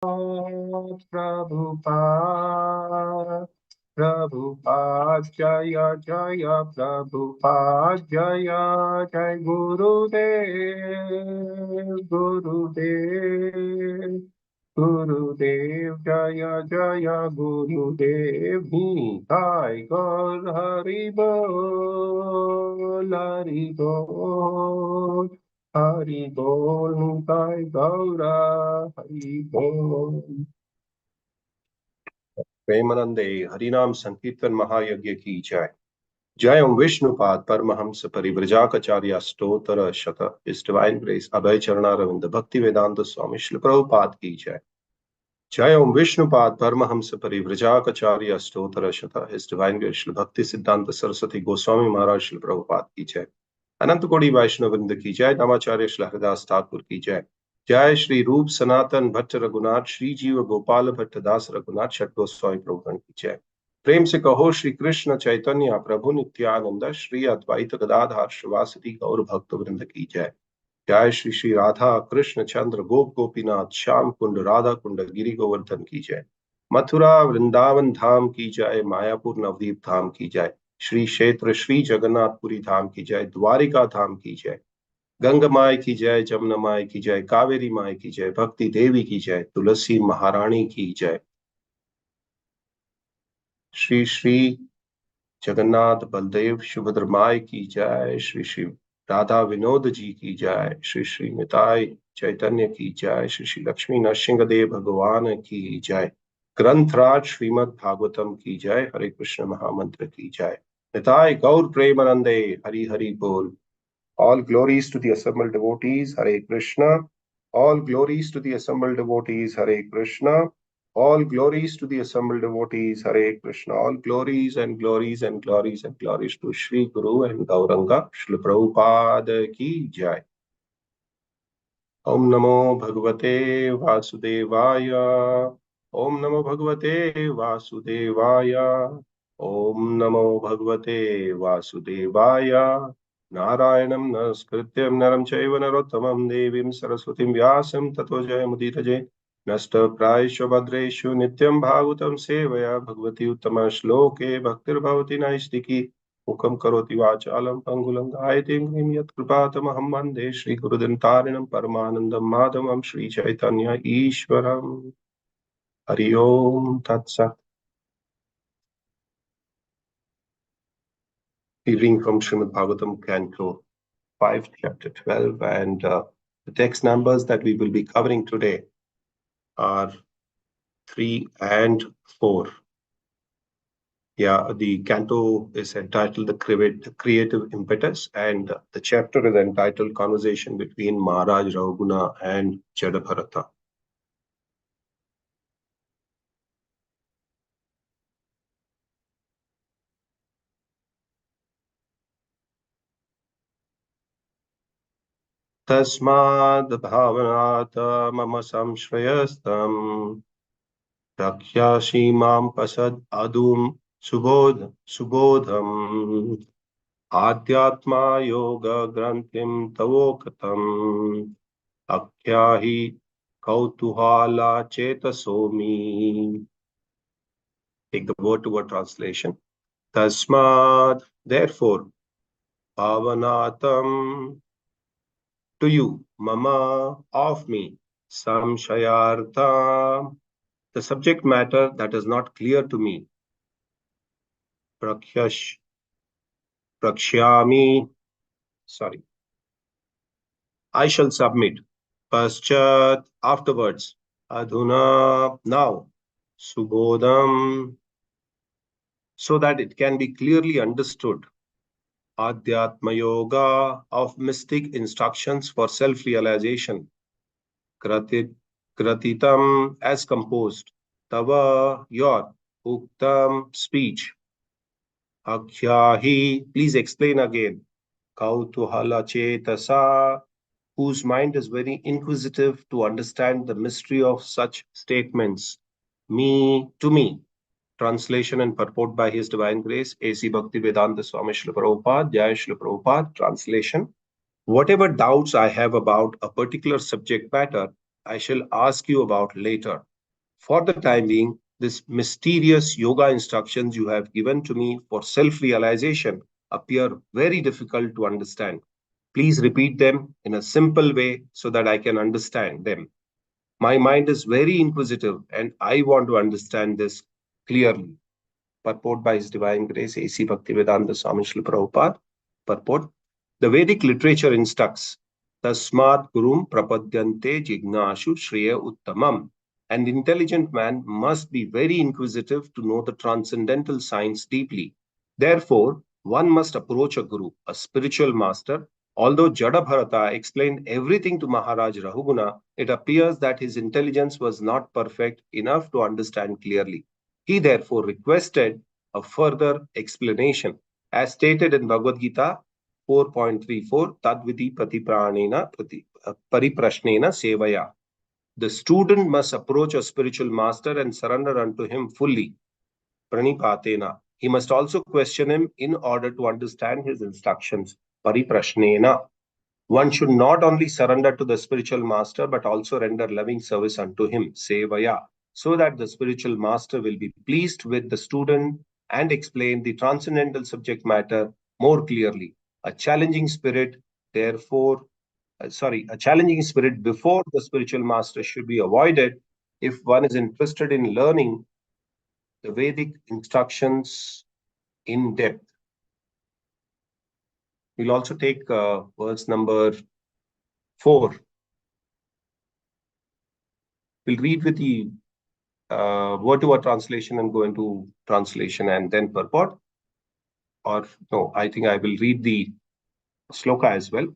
Prabhupada, Prabhupada, Jaya Jaya Prabhupada, Jaya Jai Gurudev, Gurudev, Gurudev, Jaya Jaya Gurudev, Nitai Gaur Hari Bol, Hari Bol. Hari Bol, Nitai Gaura, Hari Bol. प्रेमानंदे हरिनाम संकीर्तन महायज्ञ की जय। जय ओम विष्णुपाद परमहंस परिव्रजाचार्य स्तोत्र शत इस डिवाइन ग्रेस अभय चरणारविंद भक्ति वेदांत स्वामी श्री प्रभुपाद की जय। जय ओम विष्णुपाद परमहंस परिव्रजाचार्य स्तोत्र शत इस डिवाइन ग्रेस श्री भक्ति सिद्धांत सरस्वती गोस्वामी महाराज श्री प्रभुपाद की जय। अनंत कोटि वैष्णववृंद की जय। नामाचार्य श्री हरिदास ठाकुर की जय। जय श्री रूप सनातन भट्ट रघुनाथ श्री जीव गोपाल भट्ट दास रघुनाथ षट गोस्वामी प्रभुगण की जय। प्रेम से कहो श्री कृष्ण चैतन्य प्रभु नित्यानंद श्री अद्वैत गदाधर श्रीवासदि गौर भक्त वृंद की जय। जय श्री श्री राधा कृष्ण चंद्र गोप गोपीनाथ श्याम कुंड राधा कुंड गिरि गोवर्धन की जय। मथुरा वृंदावन धाम की जय। मायापुर नवदीप धाम की जय। श्री क्षेत्र श्री जगन्नाथपुरी धाम की जय। द्वारिका धाम की जय। गंगा माई की जय। जमुना माई की जय। कावेरी माई की जय। भक्ति देवी की जय। तुलसी महारानी की जय। श्री श्री जगन्नाथ बलदेव सुभद्र माई की जय। श्री श्री राधा विनोद जी की जय। श्री श्री निताई चैतन्य की जय। श्री श्री लक्ष्मी नरसिंहदेव भगवान की जय। ग्रंथराज श्रीमद् भागवतम की जय। हरे कृष्ण महामंत्र की जय। निताय गौर प्रेमानंदे हरि हरि बोल। All glories to the assembled devotees, Hare Krishna. All glories to the assembled devotees, Hare Krishna. All glories to the assembled devotees, Hare Krishna. All glories and glories and glories and glories to Shri Guru and Gauranga, Shri Prabhupada ki jai. Om Namo Bhagavate Vasudevaya. Om Namo Bhagavate Vasudevaya. Om Namo Bhagavate Vasudevaya. नारायणं नमस्कृत्यं नरं चैव नरोत्तमं देवीं सरस्वतीं व्यासं ततो जयमुदीरये। नष्टप्रायेषु भद्रेषु नित्यं भागवतं सेवया भगवती उत्तमश्लोके भक्तिर्भवति नैष्टिकी। मुखं करोति वाचालं पङ्गुलङ्गायते गिरिं यत्कृपातमहं वन्दे श्रीगुरुदन्तारिणं परमानन्दं माधवं श्रीचैतन्य ईश्वरम्। हरि ओम तत्सत्। Reading from Srimad Bhagavatam, Canto 5, Chapter 12, and the text numbers that we will be covering today are 3 and 4. Yeah, the canto is entitled The Creative Impetus, and the chapter is entitled Conversation between Maharaj Raghuguna and Jadabharata. Tasmad bhavanata mama samshrayastam Rakshashi mam pasad adum subodham Adhyatma yoga granthim tavokatam Akhyahi kautuhala chetasomi. Take the word-to-word translation. Tasmad, therefore, bhavanatam, to you, mama, of me, samshayartha, the subject matter that is not clear to me, prakshyami, I shall submit. Paschat, afterwards. Adhuna, now. Subodham, so that it can be clearly understood. Adhyatma Yoga, of mystic instructions for self-realization. Kratitam, as composed. Tava, your. Uktam, speech. Akhyahi, please explain again. Kautuhala Chetasa, whose mind is very inquisitive to understand the mystery of such statements. To me. Translation and purport by His Divine Grace, A.C. Bhaktivedanta Swami Srila Prabhupada, Jai Srila Prabhupada. Translation. Whatever doubts I have about a particular subject matter, I shall ask you about later. For the time being, this mysterious yoga instructions you have given to me for self-realization appear very difficult to understand. Please repeat them in a simple way so that I can understand them. My mind is very inquisitive and I want to understand this clearly. Purport by His Divine Grace A.C. Bhaktivedanta Swami Srila Prabhupada. Purport. The Vedic literature instructs Tasmat Gurum Prapadyante Jignashu Shreya Uttamam. An intelligent man must be very inquisitive to know the transcendental science deeply. Therefore, one must approach a guru, a spiritual master. Although Jadabharata explained everything to Maharaj Rahuguna, it appears that his intelligence was not perfect enough to understand clearly. He therefore requested a further explanation. As stated in Bhagavad Gita 4.34, Tadviti Pariprashnena Sevaya. The student must approach a spiritual master and surrender unto him fully. Pranipatena. He must also question him in order to understand his instructions. Pariprashnena. One should not only surrender to the spiritual master, but also render loving service unto him, sevaya, so that the spiritual master will be pleased with the student and explain the transcendental subject matter more clearly. A challenging spirit, therefore, a challenging spirit before the spiritual master should be avoided if one is interested in learning the Vedic instructions in depth. We'll also take verse number 4. We'll read with the word to word translation and go into translation and then purport. Or no, I think I will read the sloka as well.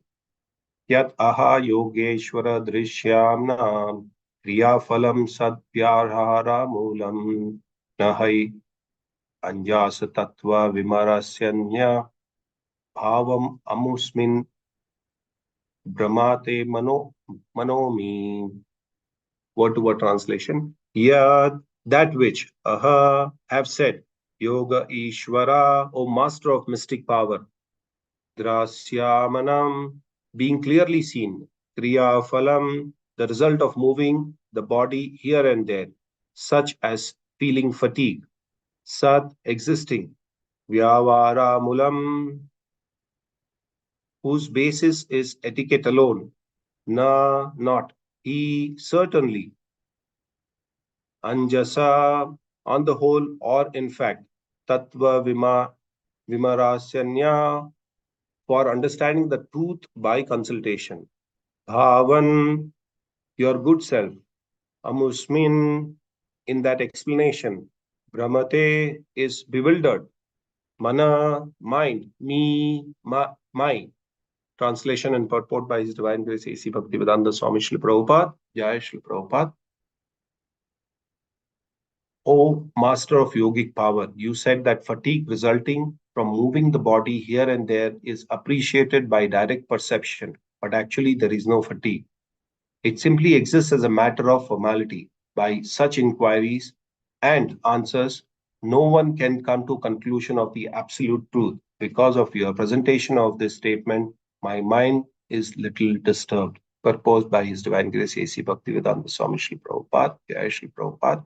Yat aha yogeshwara drishyamna kriyafalam sadvyarhara moolam nahai anjasa tattva vimarasyanya bhavam amusmin brahmate manomi. Word to word translation. Yeah, that which have said, Yoga Ishvara, O Master of mystic power, Drasyamanam, being clearly seen, Kriya Phalam, the result of moving the body here and there, such as feeling fatigue, Sat, existing, Vyavara Mulam, whose basis is etiquette alone, Na, not, he, certainly, Anjasa, on the whole, or in fact, Tattva Vimarasanya, for understanding the truth by consultation. Bhavan, your good self. Amusmin, in that explanation. Brahmate is bewildered. Mana, mind. My. Translation and purport by His Divine Grace A.C. Bhaktivedanta Swami Srila Prabhupada. Jai Srila Prabhupada. O master of yogic power, you said that fatigue resulting from moving the body here and there is appreciated by direct perception, but actually there is no fatigue. It simply exists as a matter of formality. By such inquiries and answers, no one can come to conclusion of the absolute truth. Because of your presentation of this statement, my mind is little disturbed. Purposed by His Divine Grace A.C. Bhaktivedanta Swami Srila Prabhupada, Jai Srila Prabhupada.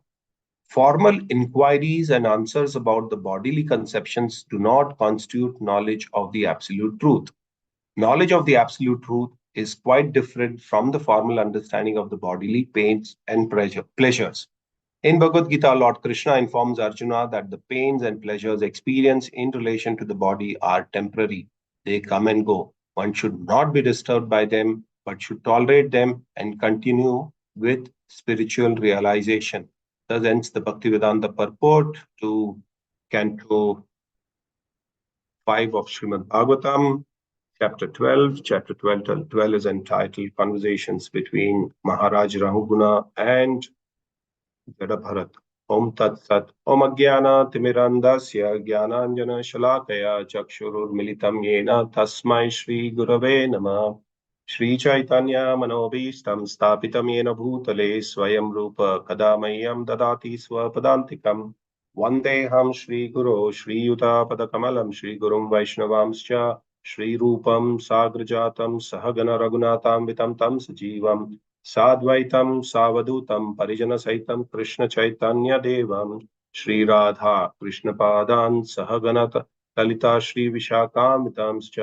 Formal inquiries and answers about the bodily conceptions do not constitute knowledge of the absolute truth. Knowledge of the absolute truth is quite different from the formal understanding of the bodily pains and pleasures. In Bhagavad Gita, Lord Krishna informs Arjuna that the pains and pleasures experienced in relation to the body are temporary. They come and go. One should not be disturbed by them, but should tolerate them and continue with spiritual realization. Thus ends the Bhaktivedanta purport to Canto 5 of Srimad Bhagavatam, Chapter 12. Chapter 12 is entitled Conversations between Maharaj Rahuguna and Jadabharat. Om Tat Sat. Om Agyana Timirandasya Jnananjana Shalakaya Chakshururmilitam Yena Tasmai Shri Gurave Namah. Shri Chaitanya Manobishtam Stapitam Yena Bhutale Swayam Rupa Kadamayyam Dadati Swapadantikam. Vandeham Shri Guru Shri Yuta Padakamalam Shri Gurum Vaishnavamscha Shri Rupam Sagrajatam Sahagana Raghunatam Vitam Tam Sajivam साद्वैतं सावधूतं परिजनसहितं Krishna Chaitanya देवं श्री राधा कृष्ण पादान् सहगणत ललिता श्री विशाखान्वितांश्च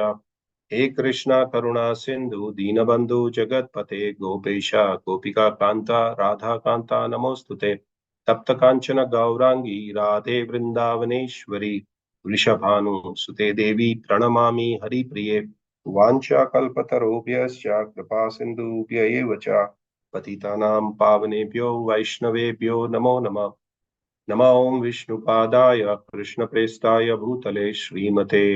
हे कृष्ण करुणा सिंधु दीनबंधु जगतपते गोपेश गोपिका कांता राधा कांता नमोस्तुते तप्त कांचन गौरांगी राधे वृंदावनेश्वरी वृषभानु सुते देवी प्रणमामि हरिप्रिये वाञ्छाकल्पतरुभ्यश्च कृपा सिन्धुभ्य एव च पतितानां पावनेभ्यो वैष्णवेभ्यो नमो नमः नमो विष्णुपादाय कृष्णप्रेष्ठाय भूतले श्रीमते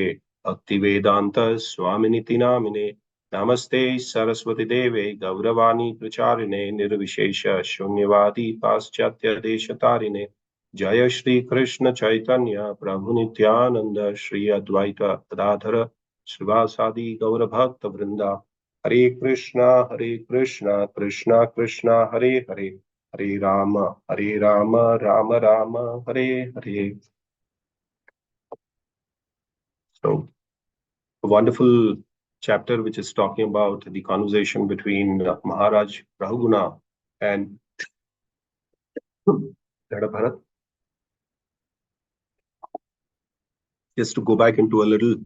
भक्तिवेदांत स्वामिनिति नामिने नमस्ते सरस्वती देवे गौरवाणी प्रचारिणे निर्विशेष शून्यवादी पाश्चात्य देशतारिणे जय श्री कृष्ण चैतन्य प्रभु नित्यानंद श्री अद्वैत गदाधर श्रीवासादि गौर भक्त वृंदा हरे Krishna Krishna Krishna Hare Hare Hare Ram Ram Ram Hare Hare. So, a wonderful chapter which is talking about the conversation between Maharaj Rahuguna and Jada Bharat. Just to go back into a little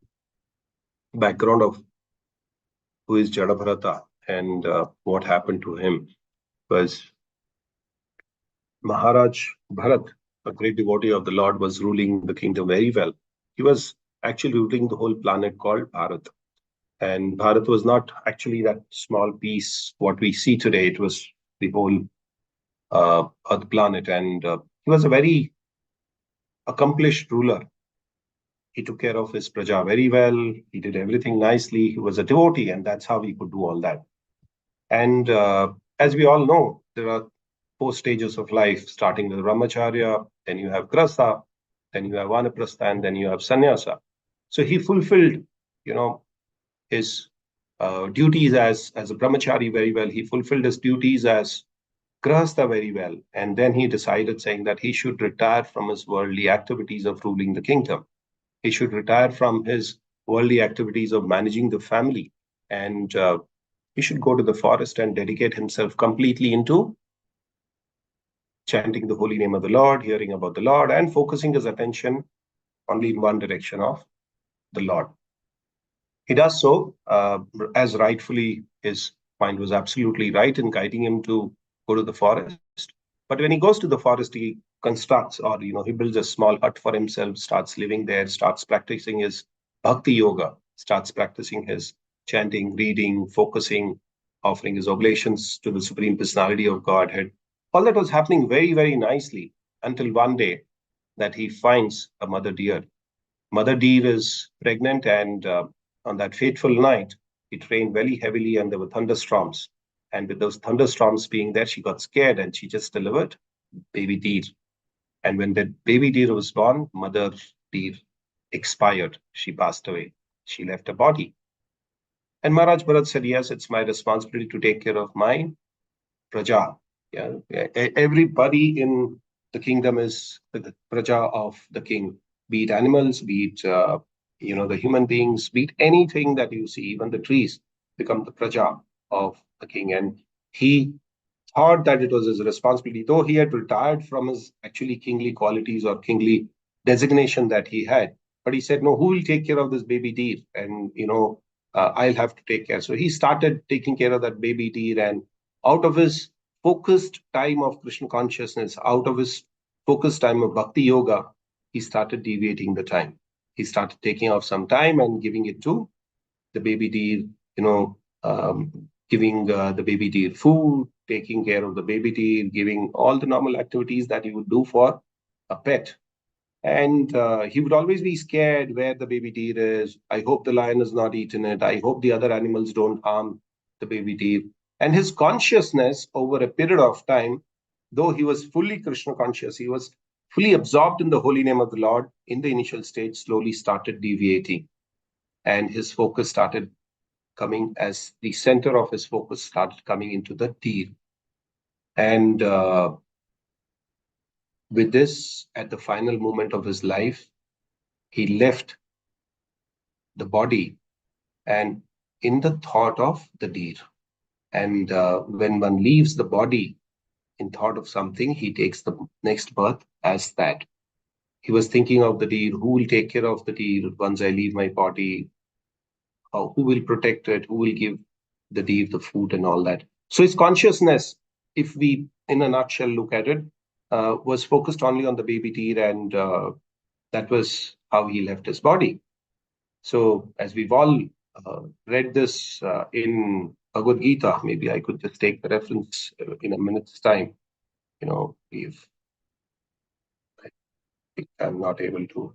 background of who is Jada Bharata and what happened to him was Maharaj Bharat, a great devotee of the Lord, was ruling the kingdom very well. He was actually ruling the whole planet called Bharat. And Bharat was not actually that small piece, what we see today. It was the whole Earth planet. And he was a very accomplished ruler. He took care of his praja very well. He did everything nicely. He was a devotee, and that's how he could do all that. And as we all know, there are four stages of life, starting with Brahmacharya, then you have Grasa, then you have Vanaprastha, and then you have Sannyasa. So he fulfilled, you know, his duties as a brahmachari very well. He fulfilled his duties as grahastha very well. And then he decided saying that he should retire from his worldly activities of ruling the kingdom. He should retire from his worldly activities of managing the family. And he should go to the forest and dedicate himself completely into chanting the holy name of the Lord, hearing about the Lord, and focusing his attention only in one direction of the Lord. He does so, as rightfully his mind was absolutely right in guiding him to go to the forest. But when he goes to the forest, he constructs or he builds a small hut for himself, starts living there, starts practicing his bhakti yoga, starts practicing his chanting, reading, focusing, offering his oblations to the Supreme Personality of Godhead. All that was happening very, very nicely until one day that he finds a mother deer. Mother deer is pregnant, and on that fateful night, it rained very heavily and there were thunderstorms. And with those thunderstorms being there, she got scared and she just delivered baby deer. And when that baby deer was born, mother deer expired. She passed away. She left her body. And Maharaj Bharat said, yes, it's my responsibility to take care of my praja. Yeah, everybody in the kingdom is the praja of the king, be it animals, be it the human beings, be it anything that you see, even the trees become the praja of the king. And he thought that it was his responsibility, though he had retired from his actually kingly qualities or kingly designation that he had. But he said, no, who will take care of this baby deer? And, I'll have to take care. So he started taking care of that baby deer. And out of his focused time of Krishna consciousness, out of his focused time of bhakti yoga, he started deviating the time. He started taking off some time and giving it to the baby deer, giving the baby deer food, taking care of the baby deer, giving all the normal activities that you would do for a pet. And he would always be scared where the baby deer is. I hope the lion has not eaten it. I hope the other animals don't harm the baby deer. And his consciousness over a period of time, though he was fully Krishna conscious, he was fully absorbed in the holy name of the Lord in the initial stage, slowly started deviating. And his focus started coming as the center of his focus started coming into the deer. And with this, at the final moment of his life, he left the body and in the thought of the deer. And when one leaves the body in thought of something, he takes the next birth as that. He was thinking of the deer, who will take care of the deer once I leave my body, who will protect it, who will give the deer the food and all that. So his consciousness, if we, in a nutshell, look at it, was focused only on the baby deer, and that was how he left his body. So as we've all read this in Bhagavad Gita, maybe I could just take the reference in a minute's time. We've I'm not able to.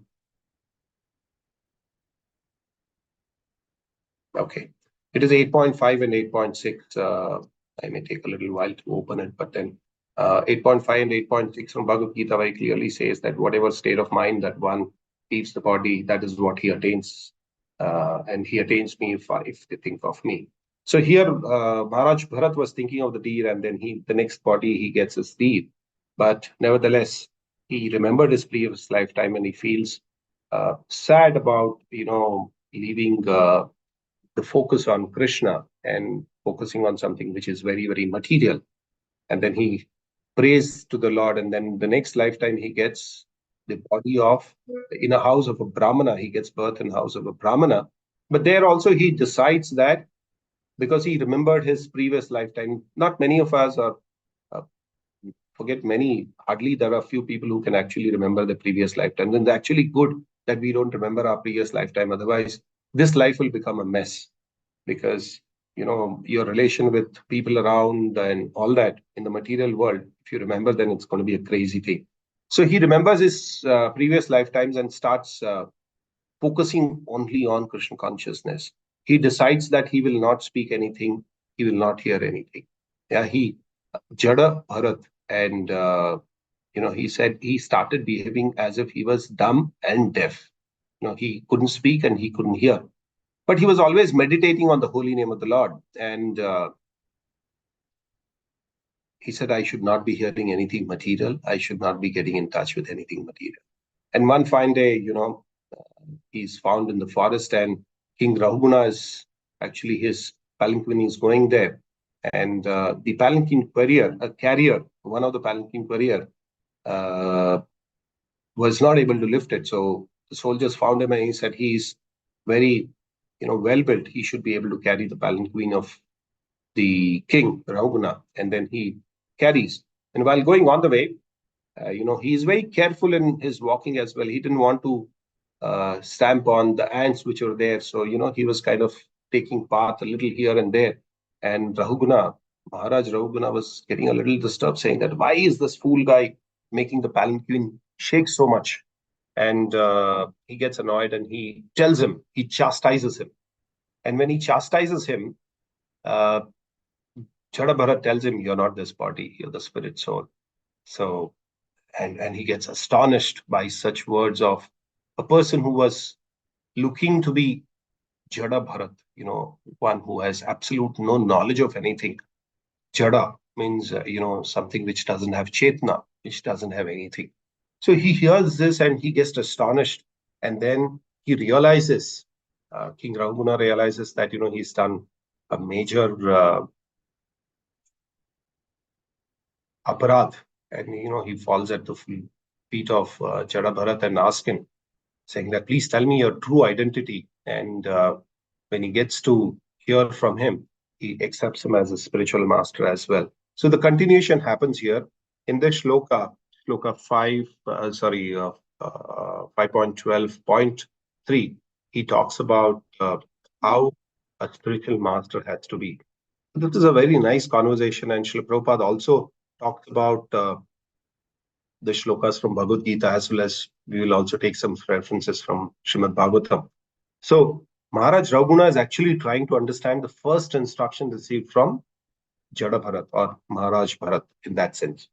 Okay. It is 8.5 and 8.6. I may take a little while to open it, but then 8.5 and 8.6 from Bhagavad Gita very clearly says that whatever state of mind that one leaves the body, that is what he attains. And he attains me if they think of me. So here, Maharaj Bharat was thinking of the deer, and then the next body he gets is deer. But nevertheless, he remembered his previous lifetime, and he feels sad about leaving the focus on Krishna and focusing on something which is very, very material. And then he prays to the Lord, and then the next lifetime he gets the body of in a house of a Brahmana. He gets birth in the house of a Brahmana. But there also he decides that because he remembered his previous lifetime. Not many of us are uh, forget many. Hardly there are few people who can actually remember the previous lifetime. And it's actually good that we don't remember our previous lifetime. Otherwise, this life will become a mess because your relation with people around and all that in the material world, if you remember, then it's going to be a crazy thing. So he remembers his previous lifetimes and starts focusing only on Krishna consciousness. He decides that he will not speak anything, he will not hear anything. Yeah, he Jada Bharat, and he said he started behaving as if he was dumb and deaf. He couldn't speak and he couldn't hear, but he was always meditating on the holy name of the Lord. And he said, I should not be hearing anything material. I should not be getting in touch with anything material. And one fine day, he's found in the forest, and King Rahuguna is actually his palanquin is going there. And the palanquin carrier, one of the palanquin carrier, was not able to lift it. So the soldiers found him and he said he's very, well built. He should be able to carry the palanquin of the king, Rahuguna, and then he carries. And while going on the way, he's very careful in his walking as well. He didn't want to stamp on the ants which were there. So, he was kind of taking path a little here and there. And Maharaj Rahuguna was getting a little disturbed, saying that, why is this fool guy making the palanquin shake so much? And he gets annoyed and he tells him, he chastises him. And when he chastises him, uh, Chada Bharat tells him, you're not this body, you're the spirit soul. So, and he gets astonished by such words of a person who was looking to be Jada Bharat, one who has absolute no knowledge of anything. Jada means, something which doesn't have Chetna, which doesn't have anything. So he hears this and he gets astonished. And then he realizes, King Rahuguna realizes that, he's done a major aparadh. And, he falls at the feet of Jada Bharat and asks him, saying that, please tell me your true identity. And when he gets to hear from him, he accepts him as a spiritual master as well. So the continuation happens here in the shloka 5.12.3. He talks about how a spiritual master has to be. This is a very nice conversation, and Srila Prabhupada also talked about the shlokas from Bhagavad Gita, as well as we will also take some references from Srimad Bhagavatam. So Maharaj Rahuguna is actually trying to understand the first instruction received from Jada Bharat or Maharaj Bharat in that sense.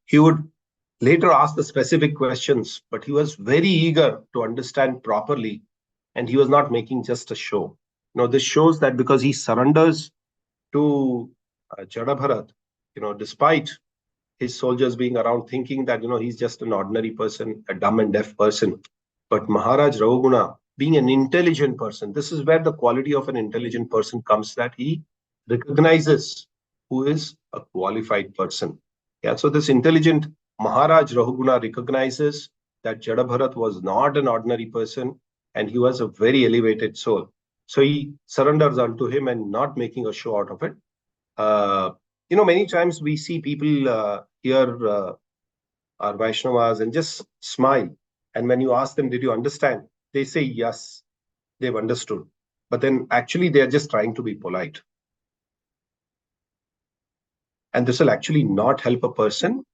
He would later ask the specific questions, but he was very eager to understand properly, and he was not making just a show. This shows that because he surrenders to Jada Bharat, despite his soldiers being around thinking that, he's just an ordinary person, a dumb and deaf person. But Maharaj Rahuguna being an intelligent person. This is where the quality of an intelligent person comes, that he recognizes who is a qualified person. Yeah, so this intelligent Maharaj Rahuguna recognizes that Jadabharat was not an ordinary person and he was a very elevated soul. So he surrenders unto him and not making a show out of it. Uh, many times we see people hear our Vaishnavas and just smile. And when you ask them, did you understand? They say, yes, they've understood. But then actually, they're just trying to be polite. And this will actually not help a person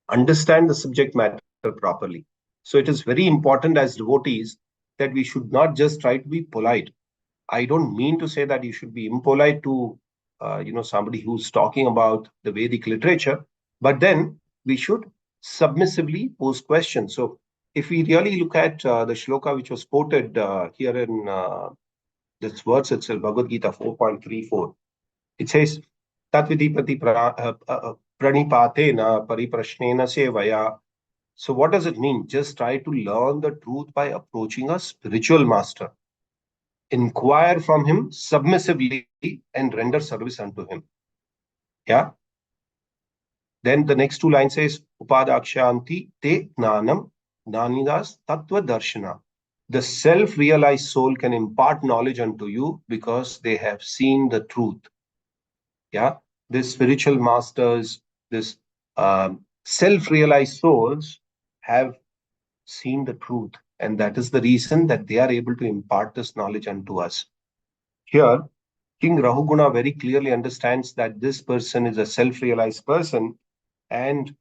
understand the subject matter properly. So it is very important as devotees that we should not just try to be polite. I don't mean to say that you should be impolite to, somebody who's talking about the Vedic literature, but then we should submissively pose questions. So if we really look at the shloka which was quoted here in this verse itself, Bhagavad Gita 4.34, it says, Tatvidipati pranipatena pariprashnena sevaya. So what does it mean? Just try to learn the truth by approaching a spiritual master. Inquire from him submissively and render service unto him. Yeah. Then the next two lines says, Upadakshanti te gnanam gnanidas tattva darshana. The self-realized soul can impart knowledge unto you because they have seen the truth. Yeah. These spiritual masters, this self-realized souls have seen the truth. And that is the reason that they are able to impart this knowledge unto us. Here, King Rahuguna very clearly understands that this person is a self-realized person and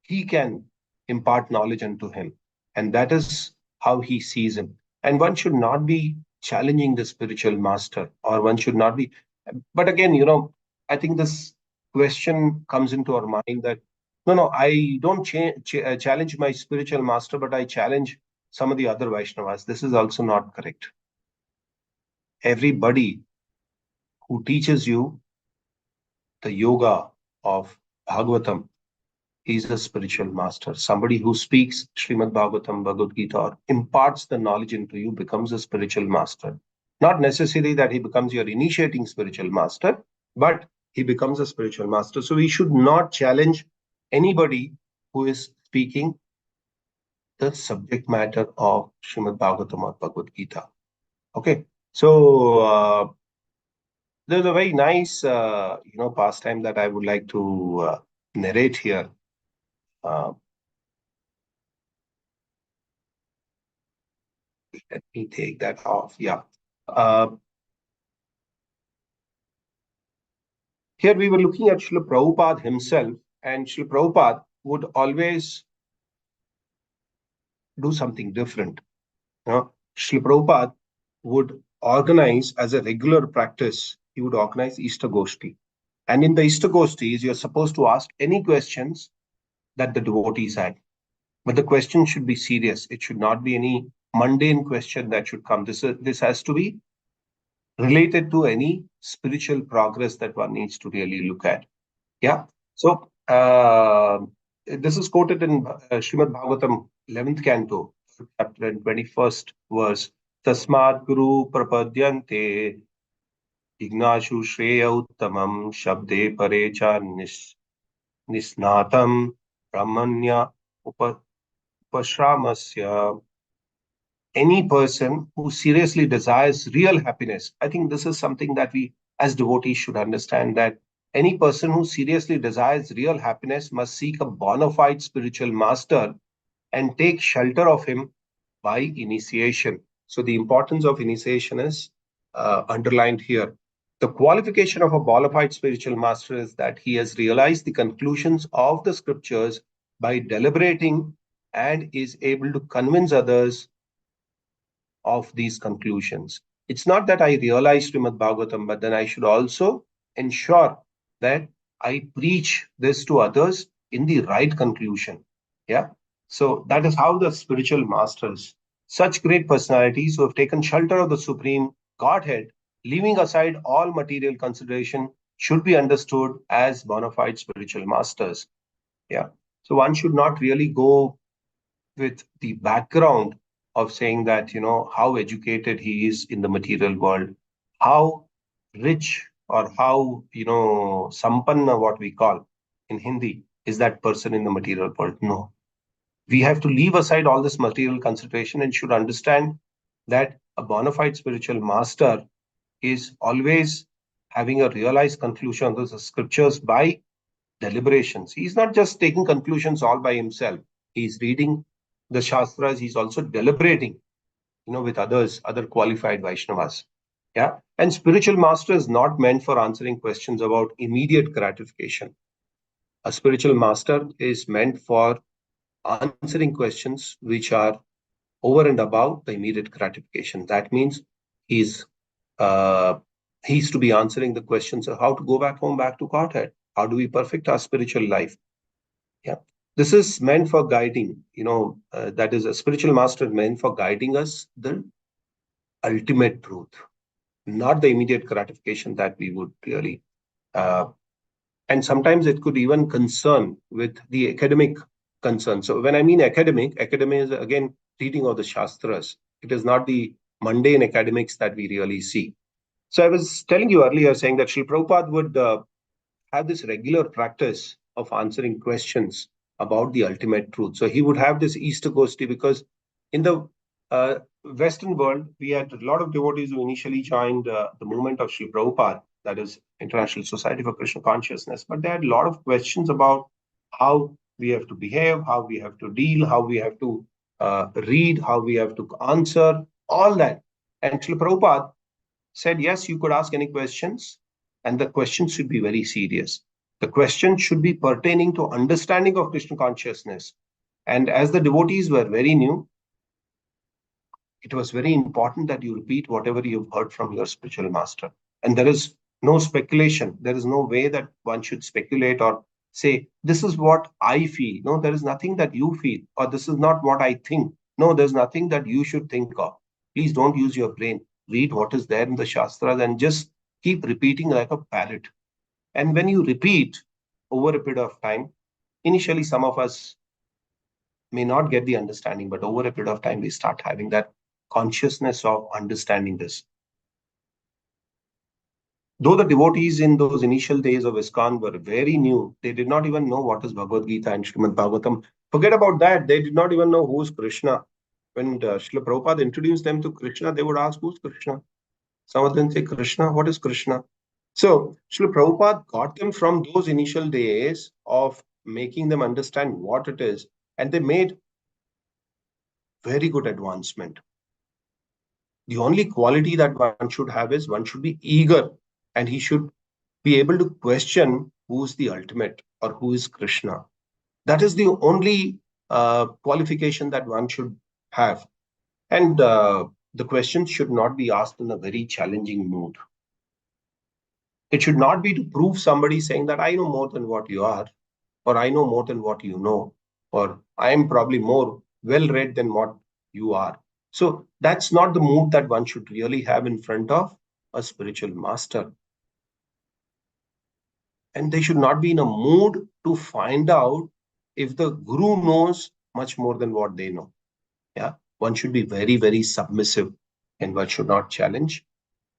he can impart knowledge unto him. And that is how he sees him. And one should not be challenging the spiritual master, or one should not be. But again, I think this question comes into our mind that no, I don't challenge my spiritual master, but I challenge some of the other Vaishnavas. This is also not correct. Everybody who teaches you the yoga of Bhagavatam, he's a spiritual master. Somebody who speaks Srimad Bhagavatam, Bhagavad Gita, or imparts the knowledge into you becomes a spiritual master. Not necessarily that he becomes your initiating spiritual master, but he becomes a spiritual master. So we should not challenge anybody who is speaking the subject matter of Srimad Bhagavatam or Bhagavad Gita. Okay, so there's a very nice, pastime that I would like to narrate here. Uh, Let me take that off. Yeah. Uh, Here we were looking at Srila Prabhupada himself, and Srila Prabhupada would always do something different. Srila Prabhupada would organize as a regular practice, he would organize Ishtagoshti. And in the Ishtagoshtis, you're supposed to ask any questions that the devotees had. But the question should be serious. It should not be any mundane question that should come. This has to be related to any spiritual progress that one needs to really look at. Yeah. So this is quoted in Srimad Bhagavatam, 11th canto, chapter and 21st verse. Tasmad Guru Prapadyante Ignashu Shreya Uttamam Shabde Parecha Nisnatam Brahmanya Upashramasya. Any person who seriously desires real happiness, I think this is something that we as devotees should understand, that any person who seriously desires real happiness must seek a bona fide spiritual master and take shelter of him by initiation. So the importance of initiation is underlined here. The qualification of a bona fide spiritual master is that he has realized the conclusions of the scriptures by deliberating and is able to convince others of these conclusions. It's not that I realize Srimad Bhagavatam, but then I should also ensure that I preach this to others in the right conclusion. Yeah. So that is how the spiritual masters, such great personalities who have taken shelter of the Supreme Godhead, leaving aside all material consideration, should be understood as bona fide spiritual masters. Yeah. So one should not really go with the background of saying that, how educated he is in the material world, how rich or how, sampanna, what we call in Hindi, is that person in the material world. No. We have to leave aside all this material consideration and should understand that a bona fide spiritual master is always having a realized conclusion of the scriptures by deliberations. He's not just taking conclusions all by himself. He's reading the Shastras. He's also deliberating, with others, other qualified Vaishnavas. Yeah. And spiritual master is not meant for answering questions about immediate gratification. A spiritual master is meant for answering questions which are over and above the immediate gratification. That means he's uh, he's to be answering the questions of how to go back home, back to Godhead. How do we perfect our spiritual life? Yeah. This is meant for guiding, that is a spiritual master meant for guiding us the ultimate truth, not the immediate gratification that we would really. Uh, and sometimes it could even concern with the academic concern. So when I mean academic is again reading of the Shastras. It is not the mundane academics that we really see. So I was telling you earlier saying that Srila Prabhupada would have this regular practice of answering questions about the ultimate truth. So he would have this Easter Gosti because in the Western world, we had a lot of devotees who initially joined the movement of Srila Prabhupada, that is International Society for Krishna Consciousness, but they had a lot of questions about how we have to behave, how we have to deal, how we have to read, how we have to answer, all that. And Srila Prabhupada said, yes, you could ask any questions, and the questions should be very serious. The question should be pertaining to understanding of Krishna consciousness. And as the devotees were very new, it was very important that you repeat whatever you've heard from your spiritual master. And there is no speculation. There is no way that one should speculate or say, this is what I feel. No, there is nothing that you feel, or this is not what I think. No, there's nothing that you should think of. Please don't use your brain. Read what is there in the Shastras and just keep repeating like a parrot. And when you repeat over a period of time, initially some of us may not get the understanding, but over a period of time, we start having that consciousness of understanding this. Though the devotees in those initial days of ISKCON were very new, they did not even know what is Bhagavad Gita and Srimad Bhagavatam. Forget about that. They did not even know who is Krishna. When Srila Prabhupada introduced them to Krishna, they would ask, who's Krishna? Some of them say, Krishna, what is Krishna? So Srila Prabhupada got them from those initial days of making them understand what it is, and they made very good advancement. The only quality that one should have is one should be eager, and he should be able to question who is the ultimate or who is Krishna. That is the only qualification that one should have. And the question should not be asked in a very challenging mood. It should not be to prove somebody saying that I know more than what you are, or I know more than what you know, or I am probably more well read than what you are. So that's not the mood that one should really have in front of a spiritual master. And they should not be in a mood to find out if the guru knows much more than what they know. Yeah, one should be very, very submissive, and one should not challenge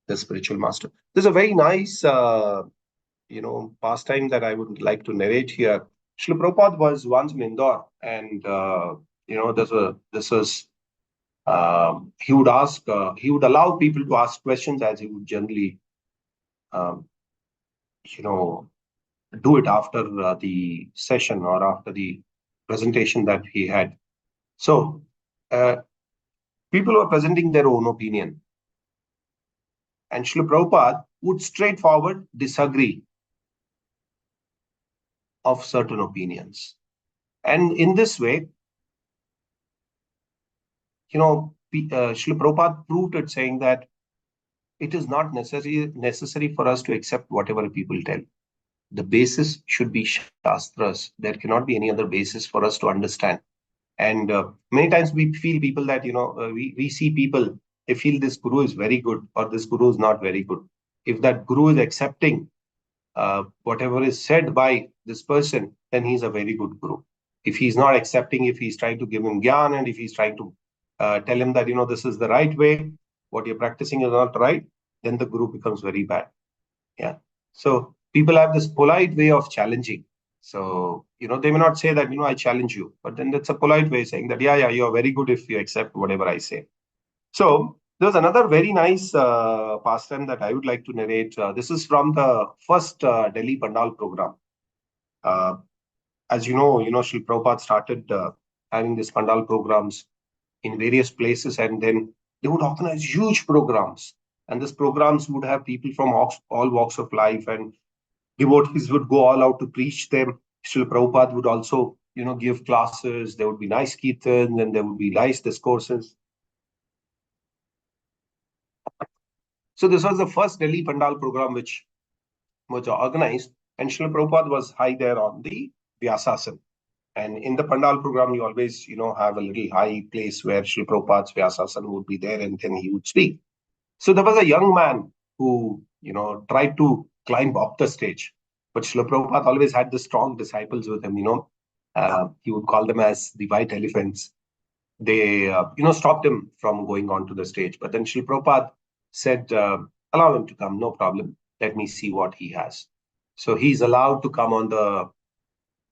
the spiritual master. There's a very nice, pastime that I would like to narrate here. Srila Prabhupada was once in Indore, and he would allow people to ask questions as he would generally, um, you know, do it after the session or after the presentation that he had. So, uh, people were presenting their own opinion, and Srila Prabhupada would straightforward disagree of certain opinions. And in this way, Srila Prabhupada proved it, saying that it is not necessary for us to accept whatever people tell. The basis should be Shastras. There cannot be any other basis for us to understand. And many times we feel people that, we see people, they feel this guru is very good or this guru is not very good. If that guru is accepting whatever is said by this person, then he's a very good guru. If he's not accepting, if he's trying to give him gyan and if he's trying to tell him that, this is the right way, what you're practicing is not right, then the guru becomes very bad. Yeah. So people have this polite way of challenging. So, they may not say that, I challenge you, but then that's a polite way saying that, yeah, you're very good if you accept whatever I say. So there's another very nice pastime that I would like to narrate. This is from the first Delhi Pandal program. Uh, as Srila Prabhupada started having these Pandal programs in various places, and then they would organize huge programs. And these programs would have people from all walks of life, and devotees would go all out to preach them. Srila Prabhupada would also, give classes. There would be nice kirtans, and there would be nice discourses. So this was the first Delhi Pandal program which was organized, and Srila Prabhupada was high there on the Vyasasan. And in the Pandal program, you always, have a little high place where Srila Prabhupada's Vyasasan would be there, and then he would speak. So there was a young man who, tried to climb up the stage. But Srila Prabhupada always had the strong disciples with him, he would call them as the white elephants. They, stopped him from going onto the stage. But then Srila Prabhupada said, allow him to come, no problem. Let me see what he has. So he's allowed to come on the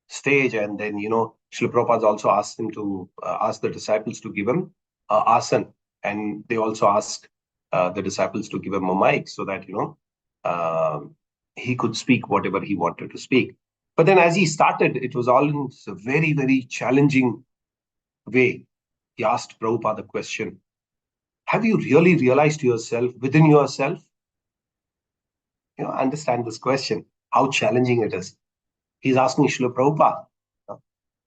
stage, and then, Srila Prabhupada also asked him to ask the disciples to give him asan. And they also asked the disciples to give him a mic so that, he could speak whatever he wanted to speak. But then as he started, it was all in a very, very challenging way. He asked Prabhupada the question, have you really realized yourself within yourself? Understand this question, how challenging it is. He's asking Srila Prabhupada,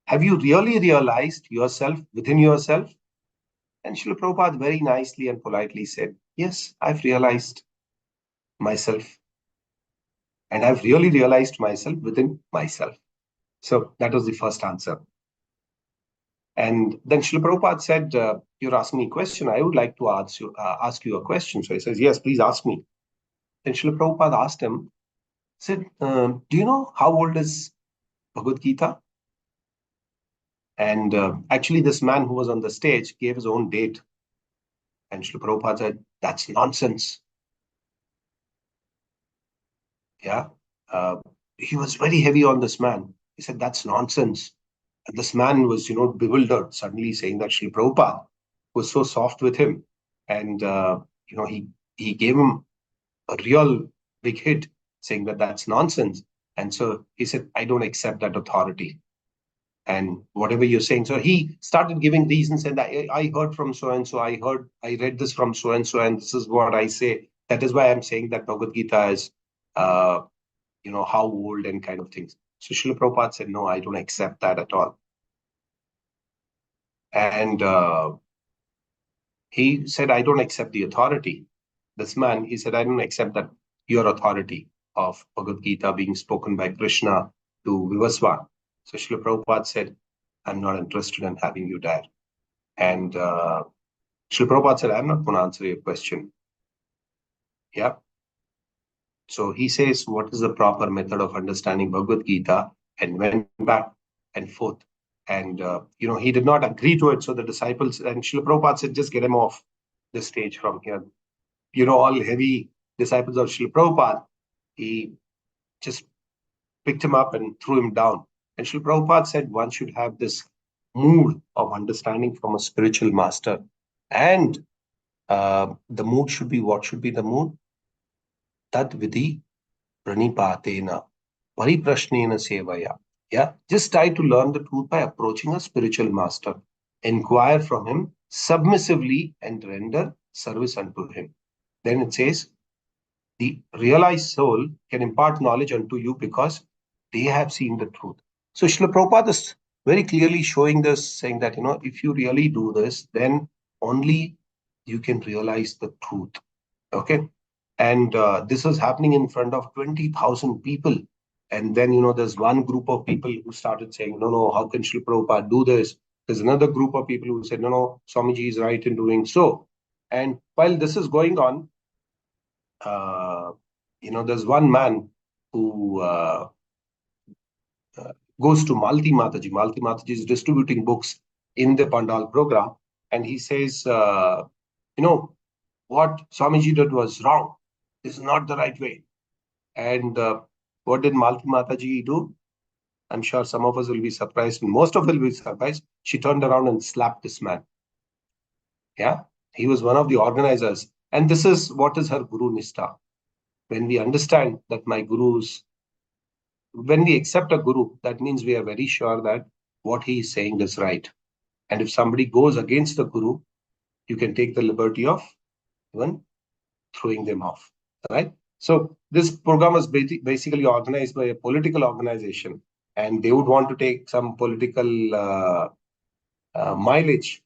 have you really realized yourself within yourself? And Srila Prabhupada very nicely and politely said, yes, I've realized myself. And I've really realized myself within myself. So that was the first answer. And then Srila Prabhupada said, you're asking me a question. I would like to ask you a question. So he says, yes, please ask me. Then Srila Prabhupada asked him, said, do you know how old is Bhagavad Gita? And actually, this man who was on the stage gave his own date. And Srila Prabhupada said, that's nonsense. Yeah. He was very heavy on this man. He said, that's nonsense. And this man was, bewildered, suddenly saying that Srila Prabhupada was so soft with him. And, he gave him a real big hit, saying that that's nonsense. And so he said, I don't accept that authority. And whatever you're saying. So he started giving reasons, and I heard from so-and-so, I read this from so-and-so, and this is what I say. That is why I'm saying that Bhagavad Gita is, how old and kind of things. So Srila Prabhupada said, no, I don't accept that at all. And he said, I don't accept the authority. This man, he said, I don't accept that your authority of Bhagavad Gita being spoken by Krishna to Vivaswan. So Srila Prabhupada said, I'm not interested in having you there. And Srila Prabhupada said, I'm not going to answer your question. Yeah. So he says, what is the proper method of understanding Bhagavad Gita? And went back and forth. And, he did not agree to it. So the disciples, and Srila Prabhupada said, just get him off the stage from here. All heavy disciples of Srila Prabhupada, he just picked him up and threw him down. And Srila Prabhupada said one should have this mood of understanding from a spiritual master. And the mood should be, what should be the mood? Tad vidhi pranipatena pariprashnena sevaya. Yeah, just try to learn the truth by approaching a spiritual master. Inquire from him submissively and render service unto him. Then it says, the realized soul can impart knowledge unto you because they have seen the truth. So Srila Prabhupada is very clearly showing this, saying that, if you really do this, then only you can realize the truth. Okay. And this is happening in front of 20,000 people. And then, there's one group of people who started saying, no, how can Srila Prabhupada do this? There's another group of people who said, no, Swamiji is right in doing so. And while this is going on, there's one man who goes to Malti Mataji. Malti Mataji is distributing books in the Pandal program. and he says, what Swamiji did was wrong. This is not the right way. And what did Malki Mataji do? I'm sure some of us will be surprised, and most of us will be surprised. She turned around and slapped this man. Yeah, he was one of the organizers. And this is what is her Guru Nistha. When we understand that when we accept a Guru, that means we are very sure that what he is saying is right. And if somebody goes against the Guru, you can take the liberty of even throwing them off, right? So this program was basically organized by a political organization, and they would want to take some political mileage.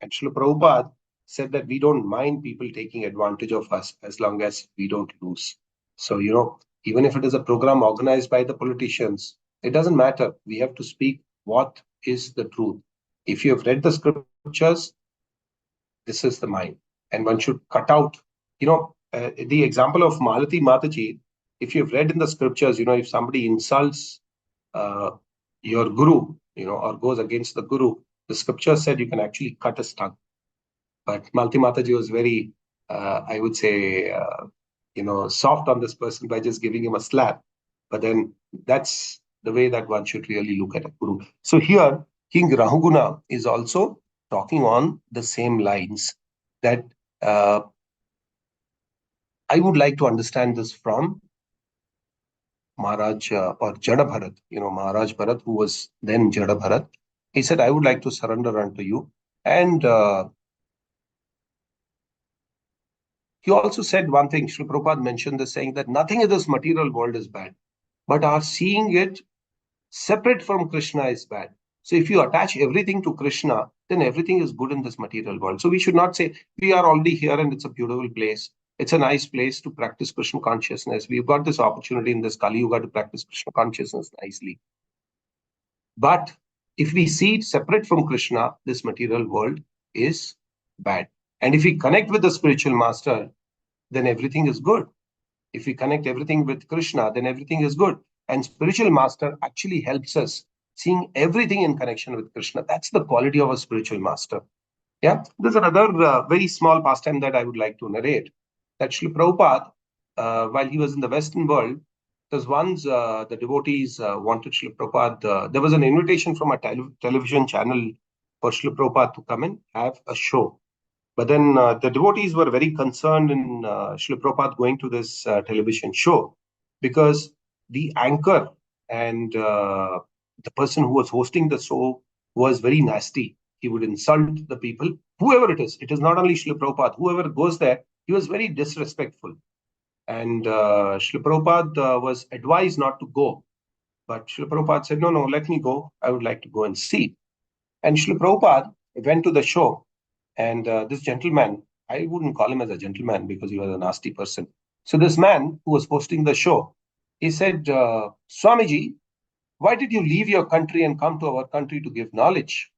And Srila Prabhupada said that we don't mind people taking advantage of us as long as we don't lose. So, even if it is a program organized by the politicians, it doesn't matter. We have to speak what is the truth. If you have read the scriptures, this is the mind. And one should cut out, the example of Malati Mataji, if you've read in the scriptures, if somebody insults your guru, or goes against the guru, the scripture said you can actually cut his tongue. But Malati Mataji was very, I would say, soft on this person by just giving him a slap. But then that's the way that one should really look at a guru. So here, King Rahuguna is also talking on the same lines that I would like to understand this from Maharaj or Jada Bharat, Maharaj Bharat, who was then Jada Bharat. He said, I would like to surrender unto you. And he also said one thing, Srila Prabhupada mentioned this, saying that nothing in this material world is bad, but our seeing it separate from Krishna is bad. So if you attach everything to Krishna, then everything is good in this material world. So we should not say, we are already here and it's a beautiful place. It's a nice place to practice Krishna consciousness. We've got this opportunity in this Kali Yuga to practice Krishna consciousness nicely. But if we see it separate from Krishna, this material world is bad. And if we connect with the spiritual master, then everything is good. If we connect everything with Krishna, then everything is good. And spiritual master actually helps us seeing everything in connection with Krishna. That's the quality of a spiritual master. Yeah, there's another very small pastime that I would like to narrate. That Srila Prabhupada, while he was in the Western world, because once the devotees wanted Srila Prabhupada, there was an invitation from a television channel for Srila Prabhupada to come and have a show. But then the devotees were very concerned in Srila Prabhupada going to this television show, because the anchor and the person who was hosting the show was very nasty. He would insult the people, whoever it is. It is not only Srila Prabhupada. Whoever goes there, he was very disrespectful. And Srila Prabhupada was advised not to go. But Srila Prabhupada said, no, let me go. I would like to go and see. And Srila Prabhupada went to the show. And this gentleman, I wouldn't call him as a gentleman because he was a nasty person. So this man who was hosting the show, he said, Swamiji, why did you leave your country and come to our country to give knowledge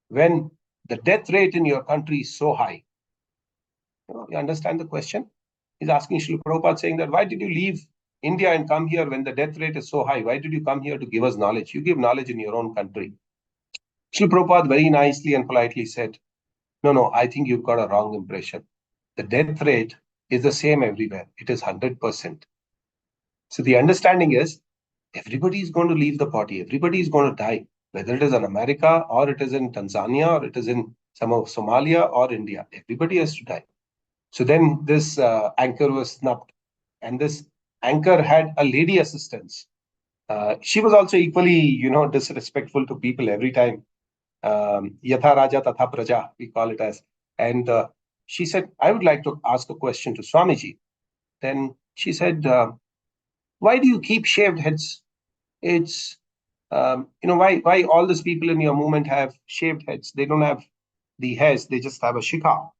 when the death rate in your country is so high? You understand the question? He's asking Srila Prabhupada, saying that, why did you leave India and come here when the death rate is so high? Why did you come here to give us knowledge? You give knowledge in your own country. Srila Prabhupada very nicely and politely said, no, I think you've got a wrong impression. The death rate is the same everywhere. It is 100%. So the understanding is everybody is going to leave the body. Everybody is going to die, whether it is in America or it is in Tanzania or it is in some of Somalia or India. Everybody has to die. So then this anchor was snubbed. And this anchor had a lady assistant. She was also equally, disrespectful to people every time. Yatha Raja Tatha Praja, we call it as. And she said, I would like to ask a question to Swamiji. Then she said, why do you keep shaved heads? It's, why all these people in your movement have shaved heads? They don't have the hairs, they just have a shikha.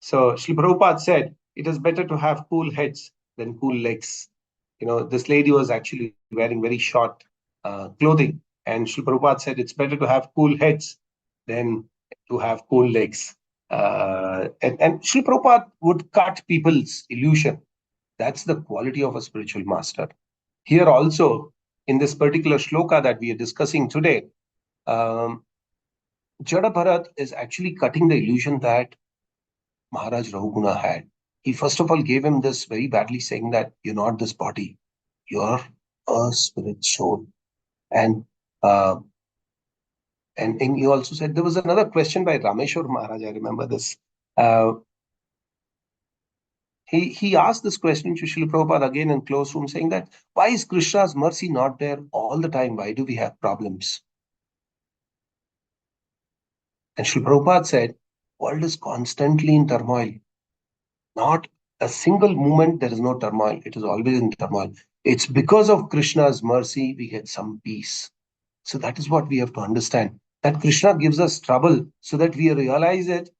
So Srila Prabhupada said, it is better to have cool heads than cool legs. This lady was actually wearing very short clothing. And Srila Prabhupada said, it's better to have cool heads than to have cool legs. And Srila Prabhupada would cut people's illusion. That's the quality of a spiritual master. Here also, in this particular shloka that we are discussing today, Jada Bharat is actually cutting the illusion that Maharaj Rahuguna had. He first of all gave him this very badly, saying that you're not this body, you're a spirit soul. And uh, and he also said there was another question by Rameshwar Maharaj. I remember this. Uh, he asked this question to Srila Prabhupada again in closed room, saying that why is Krishna's mercy not there all the time? Why do we have problems? And Srila Prabhupada said, world is constantly in turmoil. Not a single moment there is no turmoil. It is always in turmoil. It's because of Krishna's mercy we get some peace. So that is what we have to understand. That Krishna gives us trouble so that we realize it,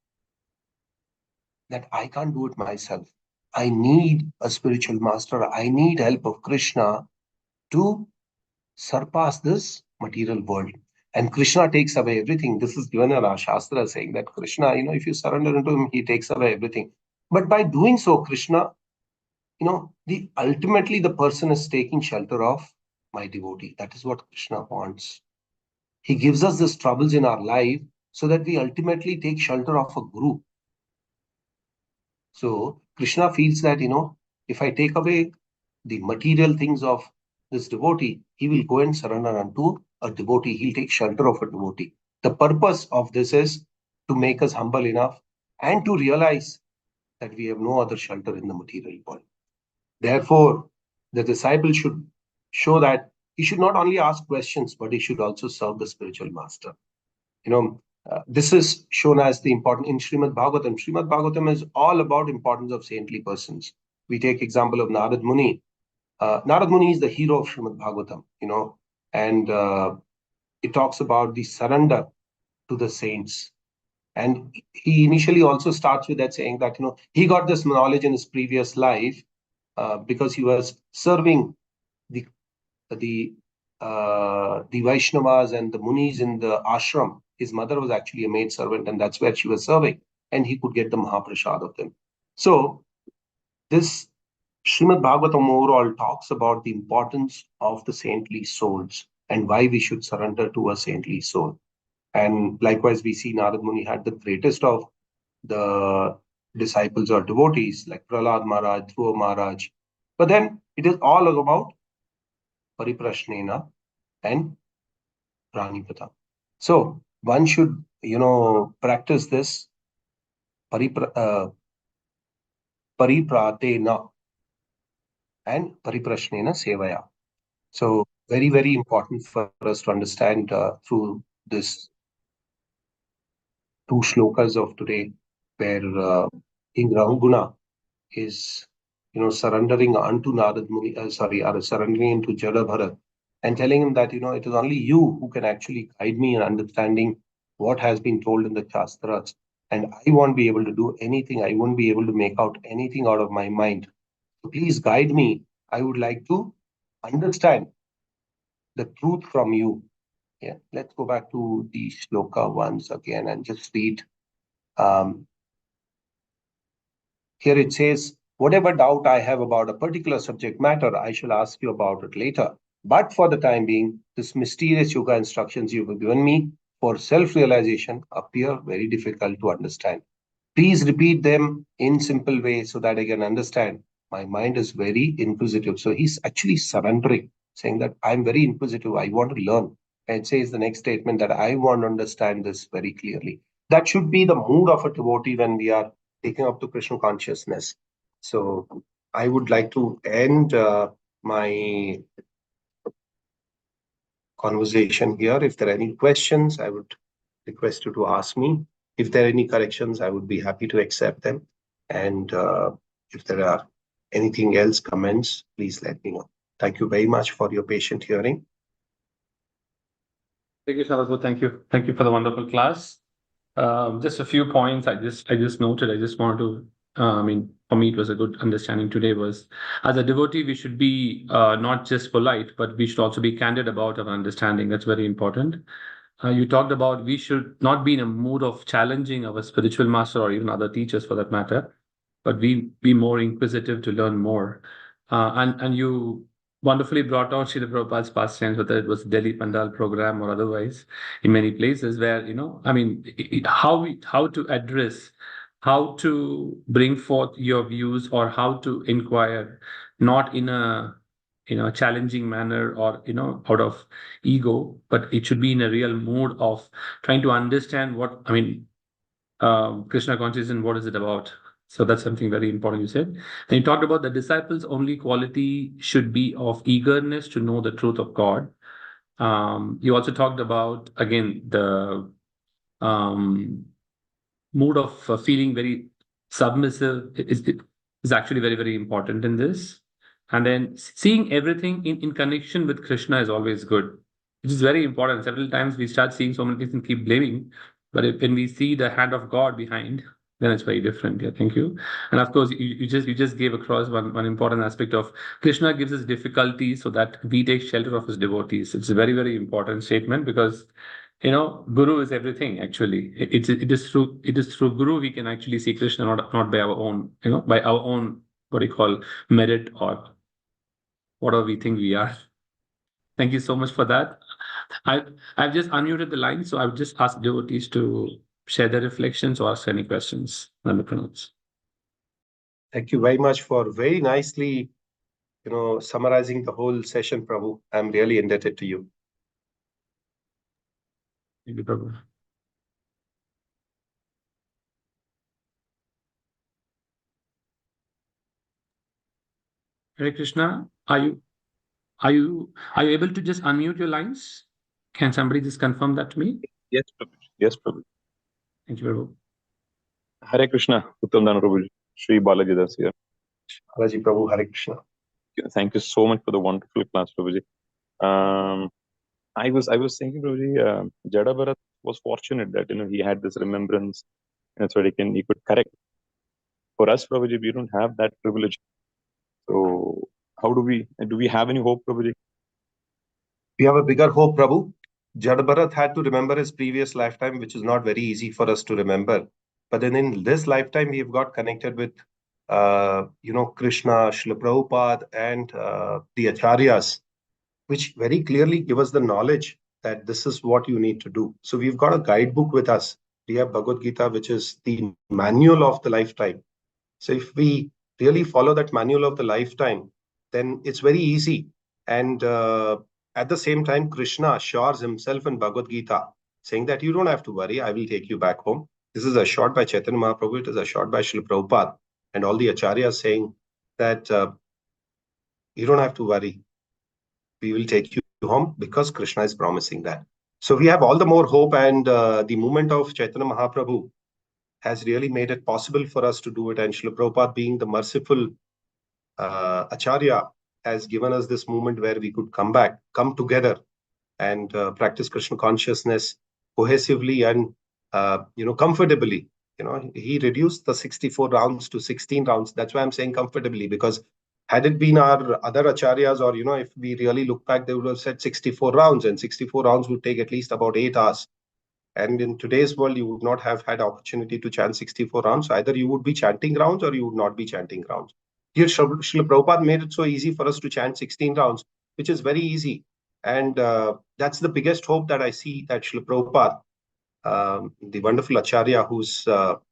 that I can't do it myself. I need a spiritual master. I need help of Krishna to surpass this material world. And Krishna takes away everything. This is given in our Shastra saying that Krishna, if you surrender into him, he takes away everything. But by doing so, Krishna, the ultimately the person is taking shelter of my devotee. That is what Krishna wants. He gives us these troubles in our life so that we ultimately take shelter of a guru. So Krishna feels that, if I take away the material things of this devotee, he will go and surrender unto a devotee. He'll take shelter of a devotee. The purpose of this is to make us humble enough and to realize that we have no other shelter in the material world. Therefore, the disciple should show that he should not only ask questions, but he should also serve the spiritual master. This is shown as the important in Srimad Bhagavatam. Srimad Bhagavatam is all about importance of saintly persons. We take example of Narad Muni. Narad Muni is the hero of Srimad Bhagavatam, and it talks about the surrender to the saints. And he initially also starts with that saying that, he got this knowledge in his previous life because he was serving the the Vaishnavas and the Munis in the ashram. His mother was actually a maid servant, and that's where she was serving, and he could get the Mahaprasad of them. So this Srimad Bhagavatam overall talks about the importance of the saintly souls and why we should surrender to a saintly soul. And likewise, we see Narad Muni had the greatest of the disciples or devotees like Prahlad Maharaj, Dhruva Maharaj. But then it is all about Pariprashnena and Pranipata. So one should, practice this paripratena and pariprashnena sevaya. So very, very important for us to understand through this two shlokas of today, where King Rahuguna is, surrendering unto Narad Muni, surrendering into Jada Bharat and telling him that, it is only you who can actually guide me in understanding what has been told in the Shastras. And I won't be able to do anything. I won't be able to make out anything out of my mind. So please guide me. I would like to understand the truth from you. Yeah, let's go back to the shloka once again and just read. Um, Here it says, whatever doubt I have about a particular subject matter, I shall ask you about it later. But for the time being, this mysterious yoga instructions you have given me for self-realization appear very difficult to understand. Please repeat them in simple way so that I can understand. My mind is very inquisitive. So he's actually surrendering, saying that I'm very inquisitive. I want to learn. And it says the next statement that I want to understand this very clearly. That should be the mood of a devotee when we are taking up to Krishna consciousness. So I would like to end my conversation here. If there are any questions, I would request you to ask me. If there are any corrections, I would be happy to accept them. And if there are anything else, comments, please let me know. Thank you very much for your patient hearing. Thank you, Sharad. Thank you. Thank you for the wonderful class. Just a few points I just noted. I just wanted to, for me, it was a good understanding today was, as a devotee, we should be not just polite, but we should also be candid about our understanding. That's very important. You talked about we should not be in a mood of challenging our spiritual master or even other teachers for that matter, but we be more inquisitive to learn more. And you wonderfully brought out Srila Prabhupada's pastimes, whether it was Delhi Pandal program or otherwise, in many places where, I mean, how to address, how to bring forth your views or how to inquire, not in a, challenging manner or, out of ego, but it should be in a real mood of trying to understand what, Krishna consciousness and what is it about. So that's something very important you said. Then you talked about the disciples' only quality should be of eagerness to know the truth of God. You also talked about, again, the mood of feeling very submissive is actually very, very important in this. And then seeing everything in connection with Krishna is always good, which is very important. Several times we start seeing so many things and keep blaming. But when we see the hand of God behind, then it's very different. Yeah, thank you. And of course, you just gave across one important aspect of Krishna gives us difficulties so that we take shelter of his devotees. It's a very, very important statement because Guru is everything actually. It is through Guru we can actually see Krishna, not by our own, by our own what do you call merit or whatever we think we are. Thank you so much for that. I've just unmuted the line, so I would just ask devotees to share their reflections or ask any questions. Pranams. Thank you very much for very nicely, summarizing the whole session, Prabhu. I'm really indebted to you. Thank you, Prabhu. Hare Krishna, are you able to just unmute your lines? Can somebody just confirm that to me? Yes, Prabhu. Yes, Prabhu. Thank you, Prabhu. Hare Krishna, Uttam Damodar, Sri Balaji Das here. Balaji Prabhu, Hare Krishna. Thank you so much for the wonderful class, Prabhuji. I was thinking, Prabhuji, Jada Bharat was fortunate that he had this remembrance, and so he could correct. For us, Prabhuji, we don't have that privilege. So how do we have any hope, Prabhuji? We have a bigger hope, Prabhu. Jada Bharat had to remember his previous lifetime, which is not very easy for us to remember. But then in this lifetime, we have got connected with, Krishna, Srila Prabhupada, and the Acharyas, which very clearly give us the knowledge that this is what you need to do. So we've got a guidebook with us. We have Bhagavad Gita, which is the manual of the lifetime. So if we really follow that manual of the lifetime, then it's very easy. And at the same time, Krishna assures himself in Bhagavad Gita, saying that you don't have to worry, I will take you back home. This is assured by Chaitanya Mahaprabhu, it is assured by Srila Prabhupada, and all the acharyas saying that you don't have to worry. We will take you home because Krishna is promising that. So we have all the more hope, and the movement of Chaitanya Mahaprabhu has really made it possible for us to do it. And Srila Prabhupada, being the merciful Acharya, has given us this movement where we could come together and practice Krishna consciousness cohesively and comfortably. He reduced the 64 rounds to 16 rounds. That's why I'm saying comfortably, because had it been our other acharyas, or if we really look back, they would have said 64 rounds, and 64 rounds would take at least about 8 hours. And in today's world, you would not have had opportunity to chant 64 rounds. Either you would be chanting rounds or you would not be chanting rounds. Here, Srila Prabhupada made it so easy for us to chant 16 rounds, which is very easy. And that's the biggest hope that I see, that Srila Prabhupada, the wonderful Acharya who's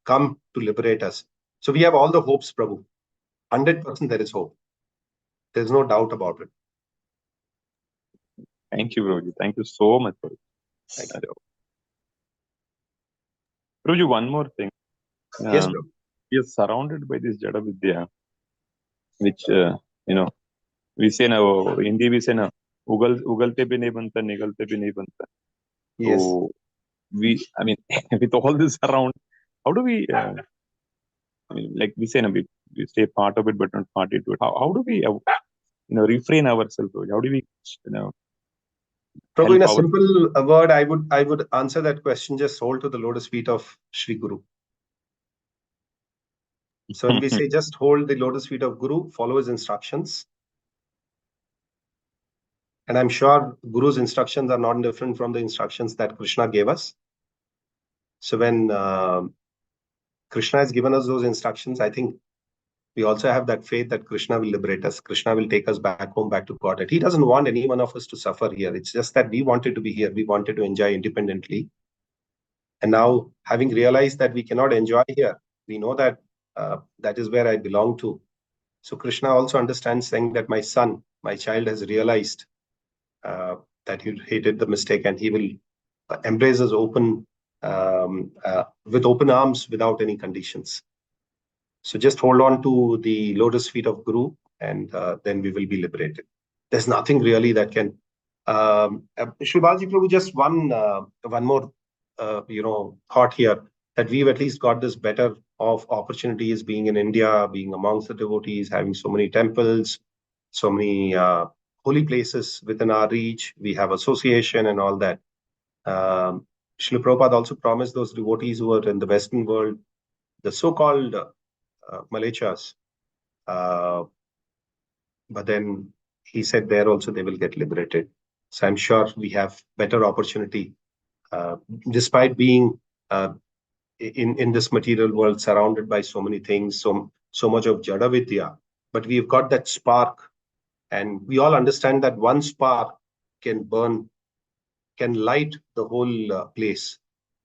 come to liberate us. So we have all the hopes, Prabhu. 100% there is hope. There's no doubt about it. Thank you, Prabhuji. Thank you so much, Prabhuji. Thank you. Prabhuji, one more thing. Yes, Prabhu. We are surrounded by this Jada Vidya, which, we say now, Hindi we say now, ugalte bhi nahi banta, nigalte bhi nahi banta. Yes. So with all this around, how do we, like we say, we stay part of it, but not party to it. How do we, refrain ourselves? How do we, Prabhu, in a simple word, I would answer that question: just hold to the lotus feet of Shri Guru. So when we say just hold the lotus feet of Guru, follow his instructions. And I'm sure Guru's instructions are not different from the instructions that Krishna gave us. So when Krishna has given us those instructions, I think we also have that faith that Krishna will liberate us. Krishna will take us back home, back to Godhead. He doesn't want any one of us to suffer here. It's just that we wanted to be here. We wanted to enjoy independently. And now, having realized that we cannot enjoy here, we know that that is where I belong to. So Krishna also understands, saying that my son, my child has realized that he did the mistake, and he will embrace us with open arms without any conditions. So just hold on to the lotus feet of Guru, and then we will be liberated. There's nothing really that can. Shribaji Prabhu, just one more thought here, that we've at least got this better of opportunities being in India, being amongst the devotees, having so many temples, so many holy places within our reach. We have association and all that. Srila Prabhupada also promised those devotees who are in the Western world, the so-called Malechas, but then he said there also they will get liberated. So I'm sure we have better opportunity, despite being in this material world surrounded by so many things, so much of Jada Vidya, but we've got that spark, and we all understand that one spark can light the whole place.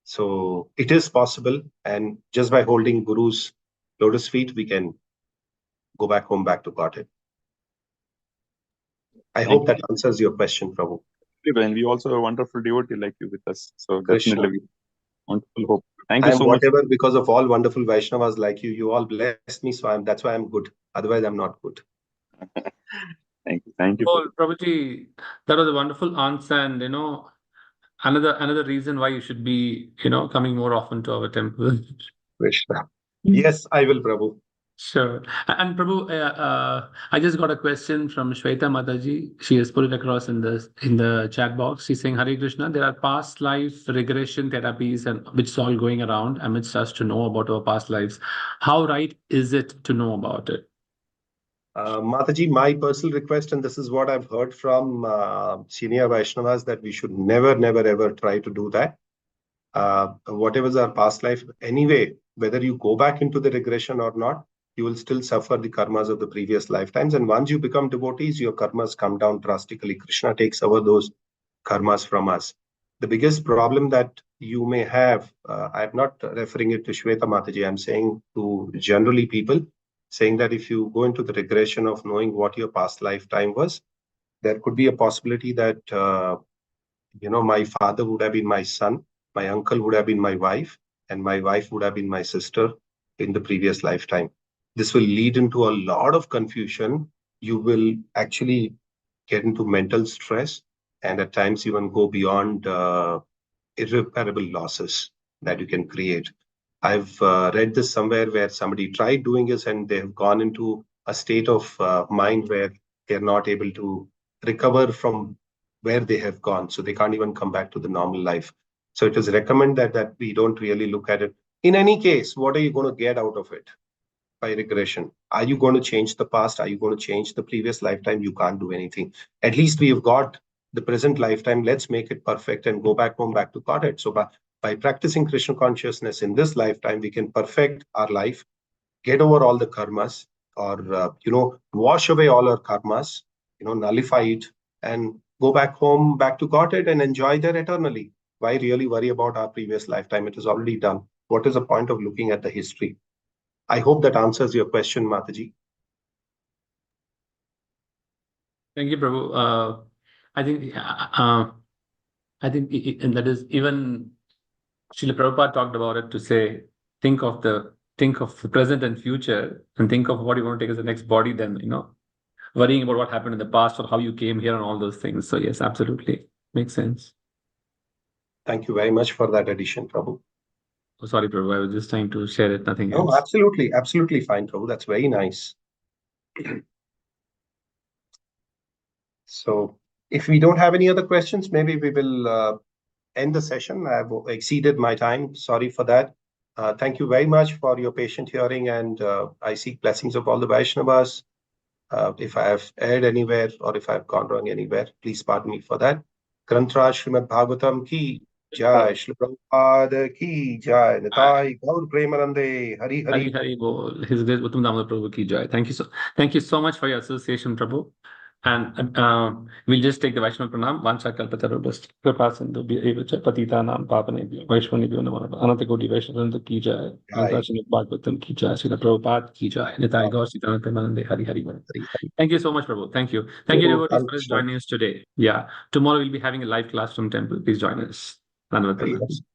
So it is possible, and just by holding Guru's lotus feet, we can go back home, back to Godhead. I hope that answers your question, Prabhu. And we also have a wonderful devotee like you with us. So Krishna. definitely, wonderful hope. Thank you so much. Whatever, because of all wonderful Vaishnavas like you, you all blessed me. So that's why I'm good. Otherwise, I'm not good. Thank you. Thank you. Well, Prabhuji, that was a wonderful answer, and another reason why you should be coming more often to our temple. Krishna. Yes, I will, Prabhu. Sure. And Prabhu, I just got a question from Shweta Mataji. She has put it across in the chat box. She's saying, Hare Krishna, there are past life regression therapies and which is all going around amidst us to know about our past lives. How right is it to know about it? Mataji, my personal request, and this is what I've heard from senior Vaishnavas, that we should never, ever try to do that. Whatever's our past life, anyway, whether you go back into the regression or not, you will still suffer the karmas of the previous lifetimes. And once you become devotees, your karmas come down drastically. Krishna takes over those karmas from us. The biggest problem that you may have, I'm not referring it to Shweta Mataji, I'm saying to generally people, saying that if you go into the regression of knowing what your past lifetime was, there could be a possibility that, my father would have been my son, my uncle would have been my wife, and my wife would have been my sister in the previous lifetime. This will lead into a lot of confusion. You will actually get into mental stress, and at times even go beyond irreparable losses that you can create. I've read this somewhere where somebody tried doing this, and they have gone into a state of mind where they're not able to recover from where they have gone. So they can't even come back to the normal life. So it is recommended that we don't really look at it. In any case, what are you going to get out of it by regression? Are you going to change the past? Are you going to change the previous lifetime? You can't do anything. At least we have got the present lifetime. Let's make it perfect and go back home, back to Godhead. So by practicing Krishna consciousness in this lifetime, we can perfect our life, get over all the karmas, or wash away all our karmas, nullify it, and go back home, back to Godhead, and enjoy there eternally. Why really worry about our previous lifetime? It is already done. What is the point of looking at the history? I hope that answers your question, Mataji. Thank you, Prabhu. I think and that is even Srila Prabhupada talked about it to say, think of the present and future, and think of what you want to take as the next body, then worrying about what happened in the past or how you came here and all those things. So yes, absolutely makes sense. Thank you very much for that addition, Prabhu. Oh, sorry, Prabhu, I was just trying to share it, nothing else. No, absolutely fine, Prabhu. That's very nice. So if we don't have any other questions, maybe we will end the session. I've exceeded my time. Sorry for that. Thank you very much for your patient hearing, and I seek blessings of all the Vaishnavas. If I have erred anywhere or if I have gone wrong anywhere, please pardon me for that. Grantraj Srimad Bhagavatam ki जय श्री प्रभुपाद की जय। निताई गौर प्रेमानंदे। Hari Hari Hari Hari Bol. His Grace Uttam Damodar Prabhu ki jai. Thank you so much for your association, Prabhu. And we'll just take the Vaishnav Pranam. Vancha Kalpatarubhas Kripasindu Bhaivacha Patitanam Papanebhyo Vaishvanebhyo Namo Namaha. Anantakoti Vaishnavananda ki jai. जय। Anantashini Bhagavatam ki jai. Srila Prabhupada ki jai. Nitai Gaur Sitananda Premanande. Hari Hari Bol. Hari Hari. Thank you so much, Prabhu. Thank you. Thank you, तो devotees, for joining us today. Yeah. Tomorrow we'll be having a live class from temple. Please join us. Dhanyavad Hari Prabhu. Hari.